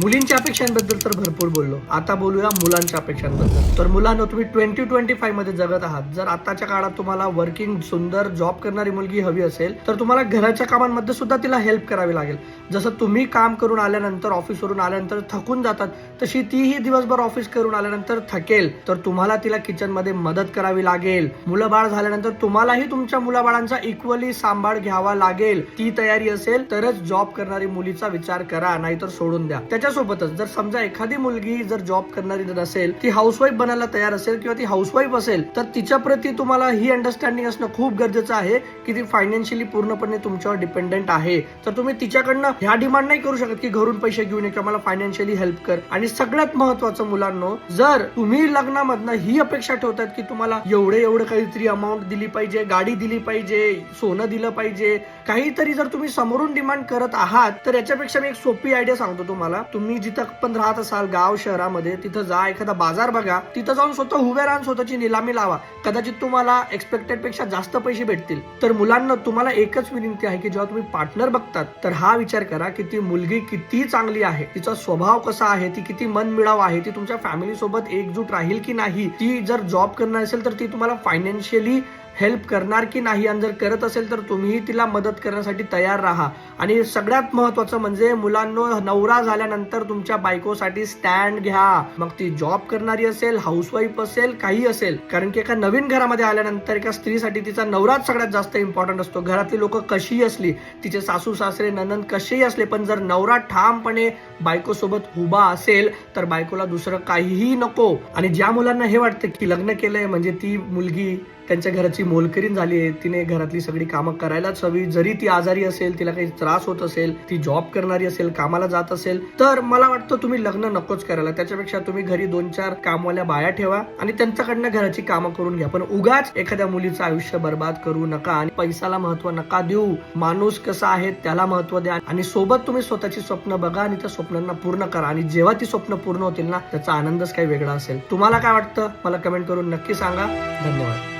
मुलींच्या अपेक्षांबद्दल तर भरपूर बोललो, आता बोलूया मुलांच्या अपेक्षांबद्दल. तर मुलांनो, तुम्ही 2025 मध्ये जगत आहात. जर आताच्या काळात तुम्हाला वर्किंग सुंदर जॉब करणारी मुलगी हवी असेल तर तुम्हाला घराच्या कामांमध्ये सुद्धा तिला हेल्प करावी लागेल. जसं तुम्ही काम करून आल्यानंतर, ऑफिसवरून आल्यानंतर थकून जातात, तशी तीही दिवसभर ऑफिस करून आल्यानंतर थकेल. तर तुम्हाला तिला किचन मध्ये मदत करावी लागेल. मुलं बाळ झाल्यानंतर तुम्हालाही तुमच्या मुलाबाळांचा इक्वली सांभाळ घ्यावा लागेल. ती तयारी असेल तरच जॉब करणारी मुलीचा विचार करा, नाहीतर सोडून द्या. त्याच्यासोबतच जर समजा एखादी मुलगी जर जॉब करणारी नसेल, ती हाऊसवाईफ बनायला तयार असेल किंवा ती हाऊसवाईफ असेल, तर तिच्या प्रती तुम्हाला ही अंडरस्टँडिंग असणं खूप गरजेचं आहे की ती फायनान्शियली पूर्णपणे तुमच्यावर डिपेंडेंट आहे. तर तुम्ही तिच्याकडनं ह्या डिमांड नाही करू शकत की घरून पैसे घेऊन ये किंवा मला फायनान्शियली हेल्प कर. आणि सगळ्यात महत्वाचं मुलांनो, जर तुम्ही लग्नामधनं ही अपेक्षा ठेवतात की तुम्हाला एवढं काहीतरी अमाऊंट दिली पाहिजे, गाडी दिली पाहिजे, सोनं दिलं पाहिजे, काहीतरी जर तुम्ही समोरून डिमांड करत आहात, तर याच्यापेक्षा मी एक सोपी आयडिया सांगतो तुम्हाला. तुम्ही जिथं पण राहत असाल, गाव शहरामध्ये, तिथं जा, एखादा बाजार बघा, तिथं जाऊन स्वतः उभे राहून स्वतःची निलामी लावा. कदाचित तुम्हाला एक्सपेक्टेड पेक्षा जास्त पैसे भेटतील. तर मुलांना तुम्हाला एकच विनंती आहे की जेव्हा तुम्ही पार्टनर बघतात तर हा विचार करा की ती मुलगी किती चांगली आहे, तिचा स्वभाव कसा आहे, ती किती मनमिळाव आहे, ती तुमच्या फॅमिली सोबत एकजूट राहील की नाही, ती जर जॉब करणार असेल तर ती तुम्हाला फायनान्शियली हेल्प करणार की नाही, आणि जर करत असेल तर तुम्ही तिला मदत करण्यासाठी तयार राहा. आणि सगळ्यात महत्वाचं म्हणजे मुलांनो, नवरा झाल्यानंतर तुमच्या बायकोसाठी स्टँड घ्या. मग ती जॉब करणारी असेल, हाऊसवाईफ असेल, काही असेल. कारण की एका नवीन घरामध्ये आल्यानंतर एका स्त्रीसाठी तिचा नवराच सगळ्यात जास्त इम्पॉर्टंट असतो. घरातली लोक कशीही असली, तिचे सासू सासरे ननंद कसेही असले, पण जर नवरा ठामपणे बायको सोबत उभा असेल तर बायकोला दुसरं काहीही नको. आणि ज्या मुलांना हे वाटतं की लग्न केलंय म्हणजे ती मुलगी त्यांच्या घराची मोलकरीण झाली आहे, तिने घरातली सगळी कामं करायलाच हवी, जरी ती आजारी असेल, तिला काही त्रास होत असेल, ती जॉब करणारी असेल, कामाला जात असेल, तर मला वाटतं तुम्ही लग्न नकोच करायला. त्याच्यापेक्षा तुम्ही घरी 2-4 कामवाल्या बाया ठेवा आणि त्यांच्याकडनं घराची कामं करून घ्या. पण उगाच एखाद्या मुलीचं आयुष्य बर्बाद करू नका आणि पैशाला महत्व नका देऊ. माणूस कसा आहे त्याला महत्व द्या आणि सोबत तुम्ही स्वतःची स्वप्न बघा आणि त्या स्वप्नांना पूर्ण करा. आणि जेव्हा ती स्वप्न पूर्ण होतील ना, त्याचा आनंदच काही वेगळा असेल. तुम्हाला काय वाटतं मला कमेंट करून नक्की सांगा. धन्यवाद.